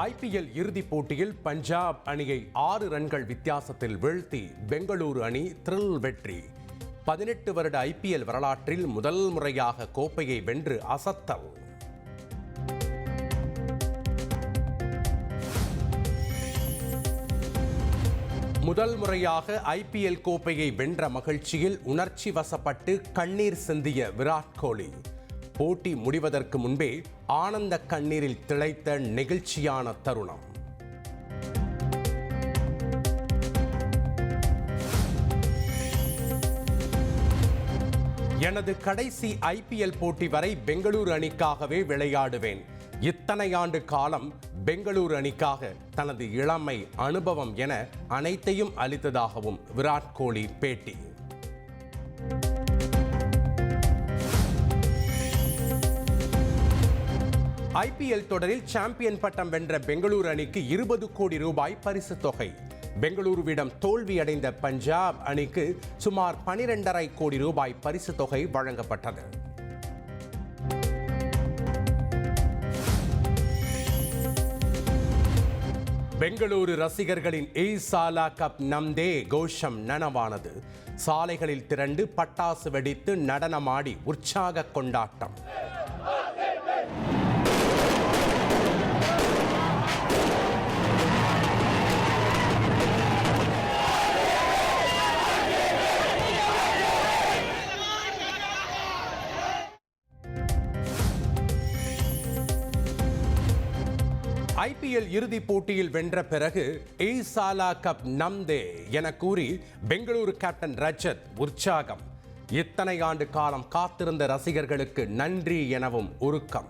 IPL இறுதிப் போட்டியில் பஞ்சாப் அணியை 6 ரன்கள் வித்தியாசத்தில் வீழ்த்தி பெங்களூரு அணி த்ரில் வெற்றி. 18 வருட IPL வரலாற்றில் முதல் முறையாக கோப்பையை வென்று அசத்தல். முதல் முறையாக IPL கோப்பையை வென்ற மகிழ்ச்சியில் உணர்ச்சி வசப்பட்டு கண்ணீர் சிந்திய விராட் கோலி. போட்டி முடிவதற்கு முன்பே ஆனந்த கண்ணீரில் திளைத்த நெகிழ்ச்சியான தருணம். எனது கடைசி IPL போட்டி வரை பெங்களூரு அணிக்காகவே விளையாடுவேன். இத்தனை ஆண்டு காலம் பெங்களூரு அணிக்காக தனது இளமை, அனுபவம் என அனைத்தையும் அளித்ததாகவும் விராட் கோலி பேட்டி. IPL தொடரில் சாம்பியன் பட்டம் வென்ற பெங்களூரு அணிக்கு 20 கோடி ரூபாய் பரிசு தொகை. பெங்களூருவிடம் தோல்வியடைந்த பஞ்சாப் அணிக்கு சுமார் 12.5 கோடி ரூபாய் பரிசு தொகை வழங்கப்பட்டது. பெங்களூரு ரசிகர்களின் ஈசாலா கப் நம்தே கோஷம் நனவானது. சாலைகளில் திரண்டு பட்டாசு வெடித்து நடனமாடி உற்சாக கொண்டாட்டம். IPL இறுதிப் போட்டியில் வென்ற பிறகு ஈசாலா கப் நம்தே என கூறி பெங்களூரு கேப்டன் ரஜத் உற்சாகம். இத்தனை ஆண்டு காலம் காத்திருந்த ரசிகர்களுக்கு நன்றி எனவும் உருக்கம்.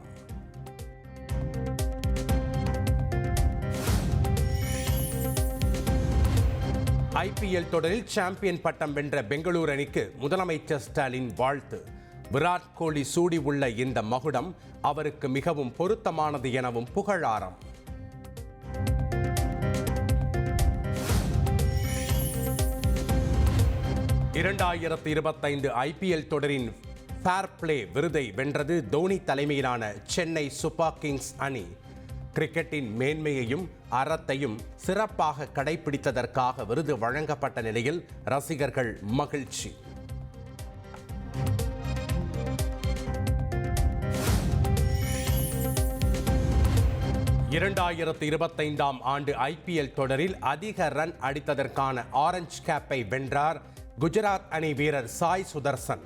IPL தொடரில் சாம்பியன் பட்டம் வென்ற பெங்களூரு அணிக்கு முதலமைச்சர் ஸ்டாலின் வாழ்த்து. விராட் கோலி சூடி உள்ள இந்த மகுடம் அவருக்கு மிகவும் பொருத்தமானது எனவும் புகழாரம். இரண்டாயிரத்து 25 IPL தொடரின் ஃபேர் பிளே விருதை வென்றது தோனி தலைமையிலான சென்னை சூப்பர் கிங்ஸ் அணி. கிரிக்கெட்டின் மேன்மையையும் அறத்தையும் சிறப்பாக கடைபிடித்ததற்காக விருது வழங்கப்பட்ட நிலையில் ரசிகர்கள் மகிழ்ச்சி. இரண்டாயிரத்து 25 ஆண்டு IPL தொடரில் அதிக ரன் அடித்ததற்கான ஆரஞ்சு கேப்பை வென்றார் குஜராத் அணி வீரர் சாய் சுதர்சன்.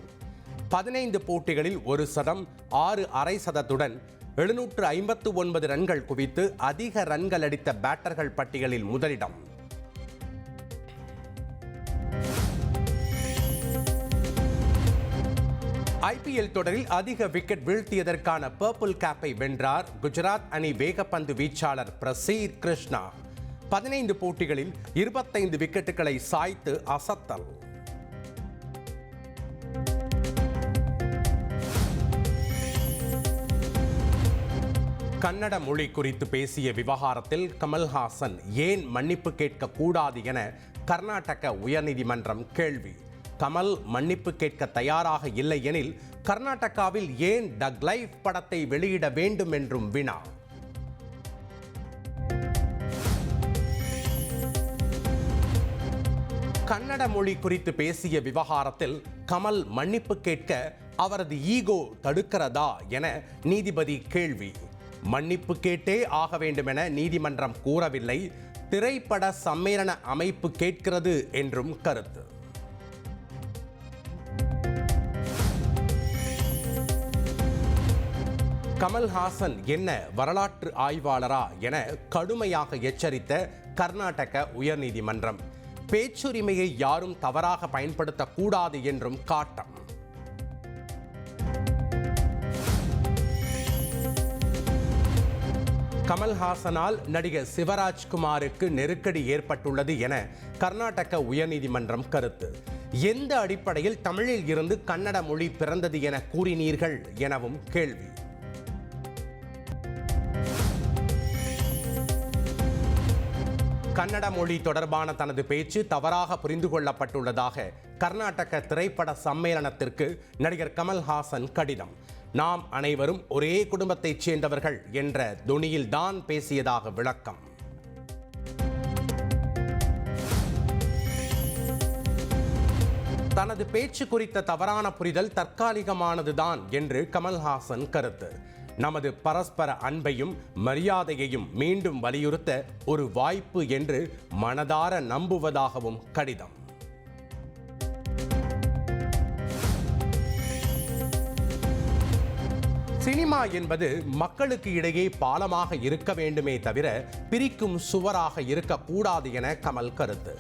15 போட்டிகளில் 1 சதம், 6 அரை சதத்துடன் 759 ரன்கள் குவித்து அதிக ரன்கள் அடித்த பேட்டர்கள் பட்டியலில் முதலிடம். IPL தொடரில் அதிக விக்கெட் வீழ்த்தியதற்கான பர்பிள் கேப்பை வென்றார் குஜராத் அணி வேகப்பந்து வீச்சாளர் பிரசீத் கிருஷ்ணா. 15 போட்டிகளில் 25 விக்கெட்டுகளை சாய்த்து அசத்தல். கன்னட மொழி குறித்து பேசிய விவகாரத்தில் கமல்ஹாசன் ஏன் மன்னிப்பு கேட்க கூடாது என கர்நாடக உயர்நீதிமன்றம் கேள்வி. கமல் மன்னிப்பு கேட்க தயாராக இல்லை எனில் கர்நாடகாவில் ஏன் தக் லைஃப் படத்தை வெளியிட வேண்டும் என்றும் வினா. கன்னட மொழி குறித்து பேசிய விவகாரத்தில் கமல் மன்னிப்பு கேட்க அவரது ஈகோ தடுக்கிறதா என நீதிபதி கேள்வி. மன்னிப்பு கேட்டே ஆக வேண்டும் என நீதிமன்றம் கூறவில்லை, திரைப்பட சம்மேளன அமைப்பு கேட்கிறது என்றும் கருத்து. கமல்ஹாசன் என்ன வரலாற்று ஆய்வாளரா என கடுமையாக எச்சரித்த கர்நாடக உயர்நீதிமன்றம். பேச்சுரிமையை யாரும் தவறாக பயன்படுத்தக்கூடாது என்றும் காட்டம். கமல்ஹாசனால் நடிகர் சிவராஜ்குமாருக்கு நெருக்கடி ஏற்பட்டுள்ளது என கர்நாடக உயர்நீதிமன்றம் கருத்து. எந்த அடிப்படையில் தமிழில் இருந்து கன்னட மொழி பிறந்தது என கூறினீர்கள் எனவும் கேள்வி. கன்னட மொழி தொடர்பான தனது பேச்சு தவறாக புரிந்து கொள்ளப்பட்டுள்ளதாக கர்நாடக திரைப்பட சம்மேளனத்திற்கு நடிகர் கமல்ஹாசன் கடிதம். நாம் அனைவரும் ஒரே குடும்பத்தைச் சேர்ந்தவர்கள் என்ற தொனியில்தான் பேசியதாக விளக்கம். தனது பேச்சு குறித்த தவறான புரிதல் தற்காலிகமானதுதான் என்று கமல்ஹாசன் கருத்து. நமது பரஸ்பர அன்பையும் மரியாதையையும் மீண்டும் வலியுறுத்த ஒரு வாய்ப்பு என்று மனதார நம்புவதாகவும் கடிதம். சினிமா என்பது மக்களுக்கு இடையே பாலமாக இருக்க வேண்டுமே தவிர பிரிக்கும் சுவராக இருக்கக்கூடாது என கமல் கருத்து.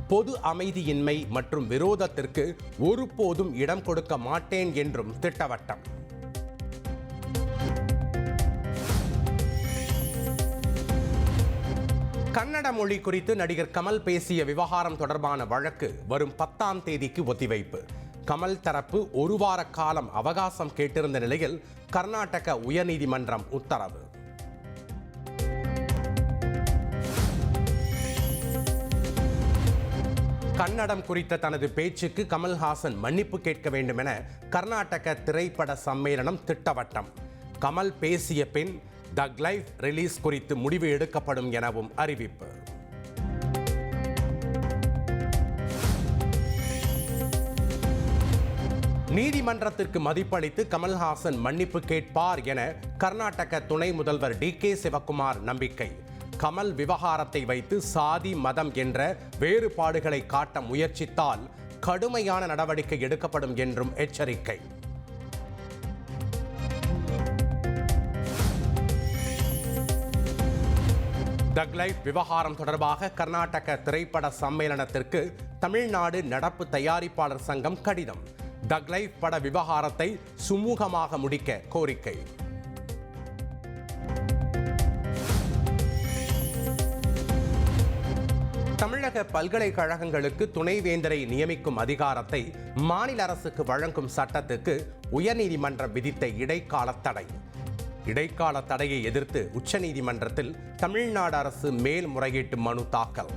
பொது அமைதியின்மை மற்றும் விரோதத்திற்கு ஒருபோதும் இடம் கொடுக்க மாட்டேன் என்றும் திட்டவட்டம். கன்னட மொழி குறித்து நடிகர் கமல் பேசிய விவகாரம் தொடர்பான வழக்கு வரும் 10ஆம் தேதிக்கு ஒத்திவைப்பு. கமல் தரப்பு ஒரு வார காலம் அவகாசம் கேட்டிருந்த நிலையில் கர்நாடக உயர்நீதிமன்றம் உத்தரவு. கன்னடம் குறித்த தனது பேச்சுக்கு கமல்ஹாசன் மன்னிப்பு கேட்க வேண்டும் என கர்நாடக திரைப்பட சம்மேளனம் திட்டவட்டம். கமல் பேசிய பின் தக் லைஃப் ரிலீஸ் குறித்து முடிவு எடுக்கப்படும் எனவும் அறிவிப்பு. நீதிமன்றத்திற்கு மதிப்பளித்து கமல்ஹாசன் மன்னிப்பு கேட்பார் என கர்நாடக துணை முதல்வர் டி.கே. சிவகுமார் நம்பிக்கை. கமல் விவகாரத்தை வைத்து சாதி மதம் என்ற வேறுபாடுகளை காட்ட முயற்சித்தால் கடுமையான நடவடிக்கை எடுக்கப்படும் என்றும் எச்சரிக்கை. தக் லைஃப் விவகாரம் தொடர்பாக கர்நாடக திரைப்பட சம்மேளனத்திற்கு தமிழ்நாடு நடப்பு தயாரிப்பாளர் சங்கம் கடிதம். தக் லைஃப் பட விவகாரத்தை சுமூகமாக முடிக்க கோரிக்கை. தமிழக பல்கலைக்கழகங்களுக்கு துணைவேந்தரை நியமிக்கும் அதிகாரத்தை மாநில அரசுக்கு வழங்கும் சட்டத்துக்கு உயர்நீதிமன்றம் விதித்த இடைக்கால தடை. இடைக்கால தடையை எதிர்த்து உச்சநீதிமன்றத்தில் தமிழ்நாடு அரசு மேல்முறையீட்டு மனு தாக்கல்.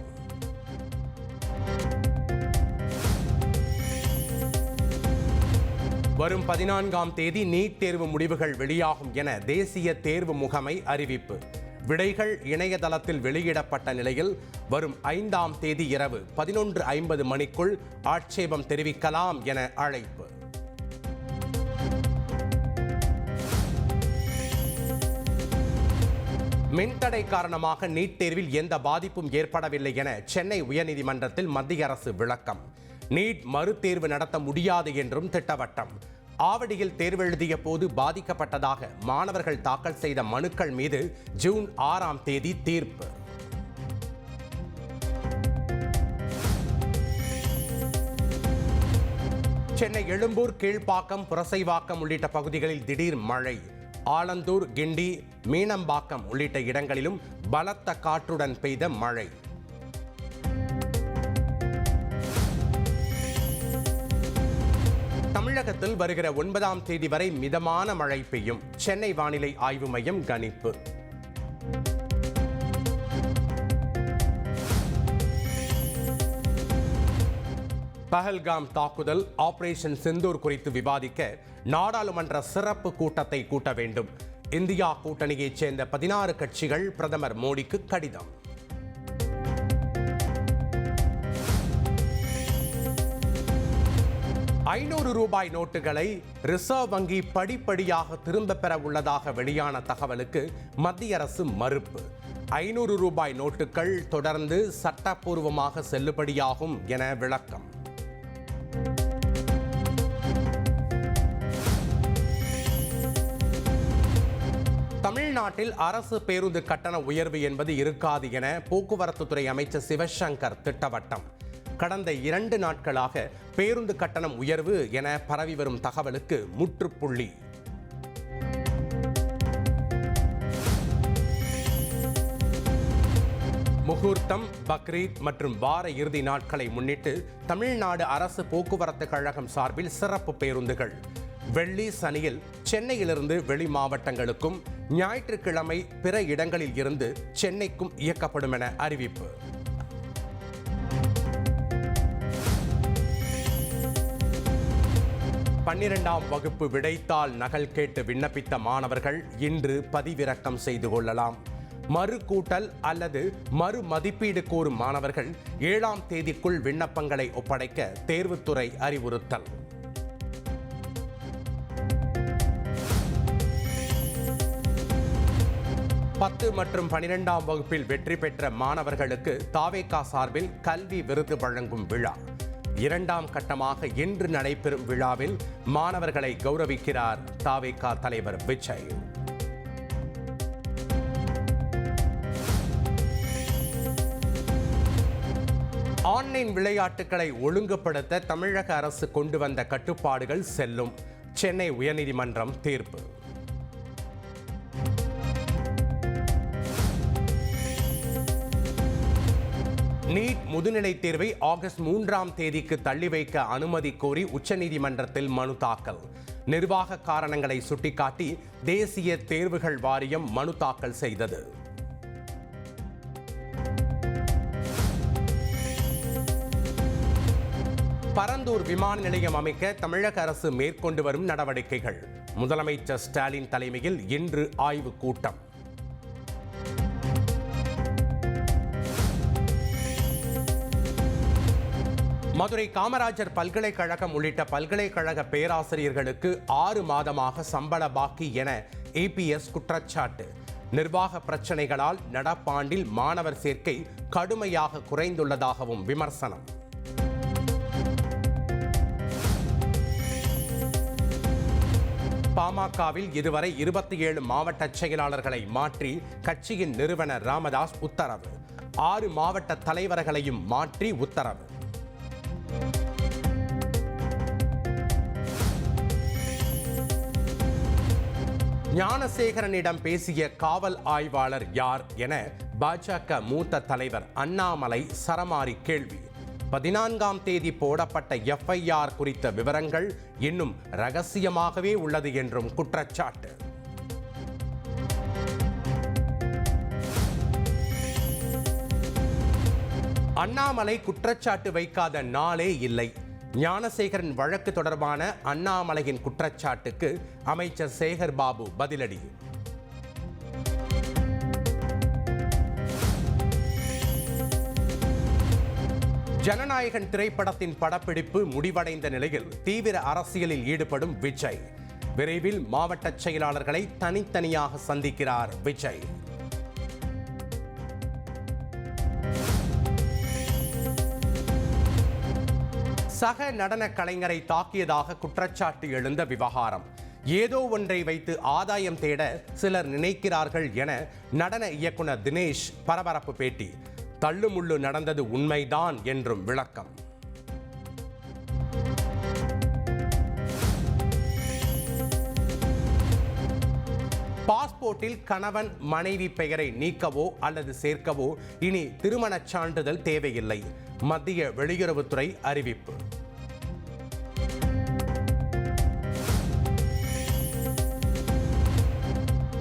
வரும் 14ஆம் தேதி நீட் தேர்வு முடிவுகள் வெளியாகும் என தேசிய தேர்வு முகமை அறிவிப்பு. விடைகள் இணையதளத்தில் வெளியிடப்பட்ட நிலையில் வரும் 5ஆம் தேதி இரவு 11:50 மணிக்குள் ஆட்சேபம் தெரிவிக்கலாம் என அழைப்பு. மின்தடை காரணமாக நீட் தேர்வில் எந்த பாதிப்பும் ஏற்படவில்லை என சென்னை உயர்நீதிமன்றத்தில் மத்திய அரசு விளக்கம். நீட் மறுதேர்வு நடத்த முடியாது என்றும் திட்டவட்டம். ஆவடியில் தேர்வெழுதிய போது பாதிக்கப்பட்டதாக மாணவர்கள் தாக்கல் செய்த மனுக்கள் மீது ஜூன் 6ஆம் தேதி தீர்ப்பு. சென்னை எழும்பூர், கீழ்ப்பாக்கம், புரசைவாக்கம் உள்ளிட்ட பகுதிகளில் திடீர் மழை. ஆலந்தூர், கிண்டி, மீனம்பாக்கம் உள்ளிட்ட இடங்களிலும் பலத்த காற்றுடன் பெய்த மழை. தமிழகத்தில் வருகிற 9ஆம் தேதி வரை மிதமான மழை பெய்யும். சென்னை வானிலை ஆய்வு மையம் கணிப்பு. பஹல்காம் தாக்குதல், ஆபரேஷன் சிந்தூர் குறித்து விவாதிக்க நாடாளுமன்ற சிறப்பு கூட்டத்தை கூட்ட வேண்டும். இந்தியா கூட்டணியைச் சேர்ந்த 16 கட்சிகள் பிரதமர் மோடிக்கு கடிதம். ரூபாய் 500 நோட்டுகளை ரிசர்வ் வங்கி படிப்படியாக திரும்ப பெற உள்ளதாக வெளியான தகவலுக்கு மத்திய அரசு மறுப்பு. 500 ரூபாய் நோட்டுகள் தொடர்ந்து சட்டப்பூர்வமாக செல்லுபடியாகும் என விளக்கம். தமிழ்நாட்டில் அரசு பேருந்து கட்டண உயர்வு என்பது இருக்காது என போக்குவரத்துத்துறை அமைச்சர் சிவசங்கர் திட்டவட்டம். கடந்த 2 நாட்களாக பேருந்து கட்டணம் உயர்வு என பரவி வரும் தகவலுக்கு முற்றுப்புள்ளி. முகூர்த்தம், பக்ரீத் மற்றும் வார இறுதி நாட்களை முன்னிட்டு தமிழ்நாடு அரசு போக்குவரத்து கழகம் சார்பில் சிறப்பு பேருந்துகள் வெள்ளி, சனியில் சென்னையிலிருந்து வெளி மாவட்டங்களுக்கும், ஞாயிற்றுக்கிழமை பிற இடங்களில் இருந்து சென்னைக்கும் இயக்கப்படும் என அறிவிப்பு. 12ஆம் வகுப்பு விடைத்தாள் நகல் கேட்டு விண்ணப்பித்த மாணவர்கள் இன்று பதிவிறக்கம் செய்து கொள்ளலாம். மறு கூட்டல் அல்லது மறு மதிப்பீடு கோரும் மாணவர்கள் 7ஆம் தேதிக்குள் விண்ணப்பங்களை ஒப்படைக்க தேர்வுத்துறை அறிவுறுத்தல். பத்து மற்றும் 12ஆம் வகுப்பில் வெற்றி பெற்ற மாணவர்களுக்கு தாவேகா சார்பில் கல்வி விருது வழங்கும் விழா. 2ஆம் கட்டமாக இன்று நடைபெறும் விழாவில் மாணவர்களை கௌரவிக்கிறார் தாவேகா தலைவர் விஜய். ஆன்லைன் விளையாட்டுகளை ஒழுங்குபடுத்த தமிழக அரசு கொண்டு வந்த கட்டுப்பாடுகள் செல்லும். சென்னை உயர்நீதிமன்றம் தீர்ப்பு. நீட் முதுநிலை தேர்வை ஆகஸ்ட் 3ஆம் தேதிக்கு தள்ளி வைக்க அனுமதி கோரி உச்சநீதிமன்றத்தில் மனு தாக்கல். நிர்வாக காரணங்களை சுட்டிக்காட்டி தேசிய தேர்வுகள் வாரியம் மனு தாக்கல் செய்தது. பரந்தூர் விமான நிலையம் அமைக்க தமிழக அரசு மேற்கொண்டு வரும் நடவடிக்கைகள். முதலமைச்சர் ஸ்டாலின் தலைமையில் இன்று ஆய்வுக் கூட்டம். மதுரை காமராஜர் பல்கலைக்கழகம் உள்ளிட்ட பல்கலைக்கழக பேராசிரியர்களுக்கு 6 மாதமாக சம்பள பாக்கி என ஏபிஎஸ் குற்றச்சாட்டு. நிர்வாக பிரச்சனைகளால் நடப்பாண்டில் மாணவர் சேர்க்கை கடுமையாக குறைந்துள்ளதாகவும் விமர்சனம். பாமகவில் இதுவரை 27 மாவட்ட செயலாளர்களை மாற்றி கட்சியின் நிறுவனர் ராமதாஸ் உத்தரவு. 6 மாவட்ட தலைவர்களையும் மாற்றி உத்தரவு. ஞானசேகரனிடம் பேசிய காவல் ஆய்வாளர் யார் என பாஜக மூத்த தலைவர் அண்ணாமலை சரமாரி கேள்வி. 14ஆம் தேதி போடப்பட்ட எஃப்ஐஆர் குறித்த விவரங்கள் இன்னும் ரகசியமாகவே உள்ளது என்றும் குற்றச்சாட்டு. அண்ணாமலை குற்றச்சாட்டு வைக்காத நாளே இல்லை. ஞானசேகரன் வழக்கு தொடர்பான அண்ணாமலையின் குற்றச்சாட்டுக்கு அமைச்சர் சேகர் பாபு பதிலடி. ஜனநாயகன் திரைப்படத்தின் படப்பிடிப்பு முடிவடைந்த நிலையில் தீவிர அரசியலில் ஈடுபடும் விஜய். விரைவில் மாவட்ட செயலாளர்களை தனித்தனியாக சந்திக்கிறார் விஜய். சக நடன கலைஞரை தாக்கியதாக குற்றச்சாட்டு எழுந்த விவகாரம். ஏதோ ஒன்றை வைத்து ஆதாயம் தேட சிலர் நினைக்கிறார்கள் என நடன இயக்குனர் தினேஷ் பரபரப்பு பேட்டி. தள்ளுமுள்ளு நடந்தது உண்மைதான் என்றும் விளக்கம். பாஸ்போர்ட்டில் கணவன் மனைவி பெயரை நீக்கவோ அல்லது சேர்க்கவோ இனி திருமணச் சான்றிதழ் தேவையில்லை. மத்திய வெளியுறவுத்துறை அறிவிப்பு.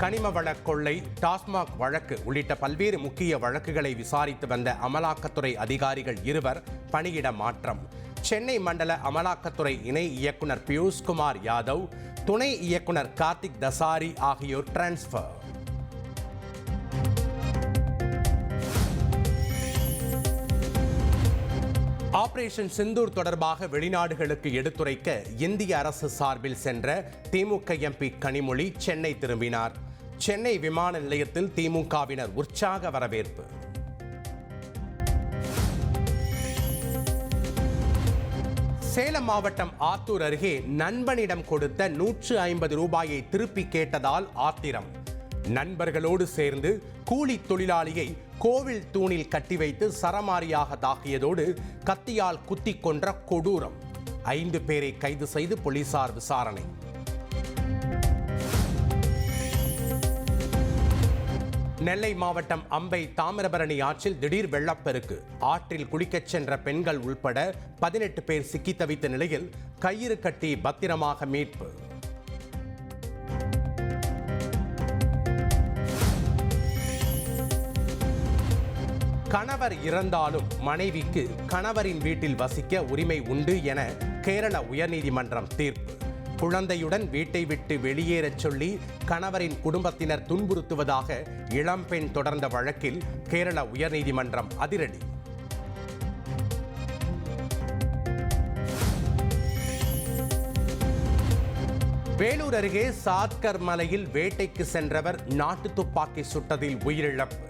கனிம வள கொள்ளை, டாஸ்மாக் வழக்கு உள்ளிட்ட பல்வேறு முக்கிய வழக்குகளை விசாரித்து வந்த அமலாக்கத்துறை அதிகாரிகள் 2 பணியிட மாற்றம். சென்னை மண்டல அமலாக்கத்துறை இணை இயக்குனர் பியூஷ்குமார் யாதவ், துணை இயக்குனர் கார்த்திக் தசாரி ஆகியோர் டிரான்ஸ்பர். ஆபரேஷன் சிந்தூர் தொடர்பாக வெளிநாடுகளுக்கு எடுத்துரைக்க இந்திய அரசு சார்பில் சென்ற திமுக எம்பி கனிமொழி சென்னை திரும்பினார். சென்னை விமான நிலையத்தில் திமுகவினர் உற்சாக வரவேற்பு. சேலம் மாவட்டம் ஆத்தூர் அருகே நண்பனிடம் கொடுத்த 150 ரூபாயை திருப்பி கேட்டதால் ஆத்திரம். நண்பர்களோடு சேர்ந்து கூலி தொழிலாளியை கோவில் தூணில் கட்டி வைத்து சரமாரியாக தாக்கியதோடு கத்தியால் குத்தி கொன்ற கொடூரம். 5 பேரை கைது செய்து போலீசார் விசாரணை. நெல்லை மாவட்டம் அம்பை தாமிரபரணி ஆற்றில் திடீர் வெள்ளப்பெருக்கு. ஆற்றில் குளிக்கச் சென்ற பெண்கள் உள்பட 18 பேர் சிக்கி தவித்த நிலையில் கயிறு கட்டி பத்திரமாக மீட்பு. கணவர் இறந்தாலும் மனைவிக்கு கணவரின் வீட்டில் வசிக்க உரிமை உண்டு என கேரள உயர்நீதிமன்றம் தீர்ப்பு. குழந்தையுடன் வீட்டை விட்டு வெளியேறச் சொல்லி கணவரின் குடும்பத்தினர் துன்புறுத்துவதாக இளம்பெண் தொடர்ந்த வழக்கில் கேரள உயர்நீதிமன்றம் அதிரடி. வேலூர் அருகே சாத்கர் மலையில் வேட்டைக்கு சென்றவர் நாட்டு துப்பாக்கி சுட்டதில் உயிரிழப்பு.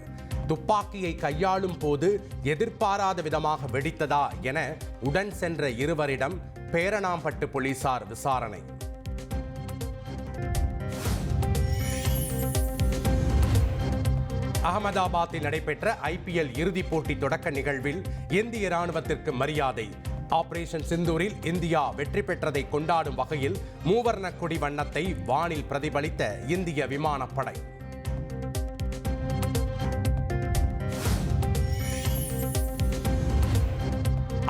துப்பாக்கியை கையாளும் போது எதிர்பாராத விதமாக வெடித்ததா என உடன் சென்ற இருவரிடம் பேரணாம்பட்டு போலீசார் விசாரணை. அகமதாபாத்தில் நடைபெற்ற IPL இறுதிப் போட்டி தொடக்க நிகழ்வில் இந்திய ராணுவத்திற்கு மரியாதை. ஆபரேஷன் சிந்தூரில் இந்தியா வெற்றி பெற்றதை கொண்டாடும் வகையில் மூவர்ண கொடி வண்ணத்தை வானில் பிரதிபலித்த இந்திய விமானப்படை.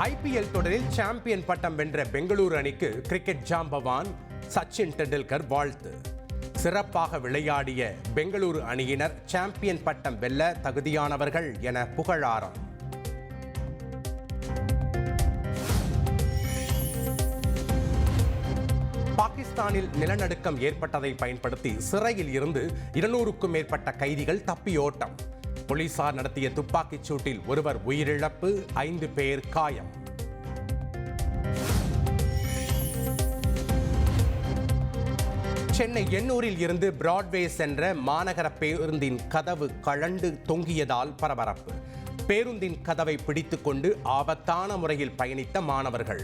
IPL தொடரில் சாம்பியன் பட்டம் வென்ற பெங்களூரு அணிக்கு கிரிக்கெட் ஜாம்பவான் சச்சின் டெண்டுல்கர் வாழ்த்து. சிறப்பாக விளையாடிய பெங்களூரு அணியினர் சாம்பியன் பட்டம் வெல்ல தகுதியானவர்கள் என புகழாரம். பாகிஸ்தானில் நிலநடுக்கம் ஏற்பட்டதை பயன்படுத்தி சிறையில் இருந்து 200க்கும் மேற்பட்ட கைதிகள் தப்பியோட்டம். போலீசார் நடத்திய துப்பாக்கிச் சூட்டில் ஒருவர் உயிரிழப்பு, 5 பேர் காயம். சென்னை எண்ணூரில் இருந்து பிராட்வே சென்ற மாநகர பேருந்தின் கதவு கழண்டு தொங்கியதால் பரபரப்பு. பேருந்தின் கதவை பிடித்துக்கொண்டு ஆபத்தான முறையில் பயணித்த மாணவர்கள்.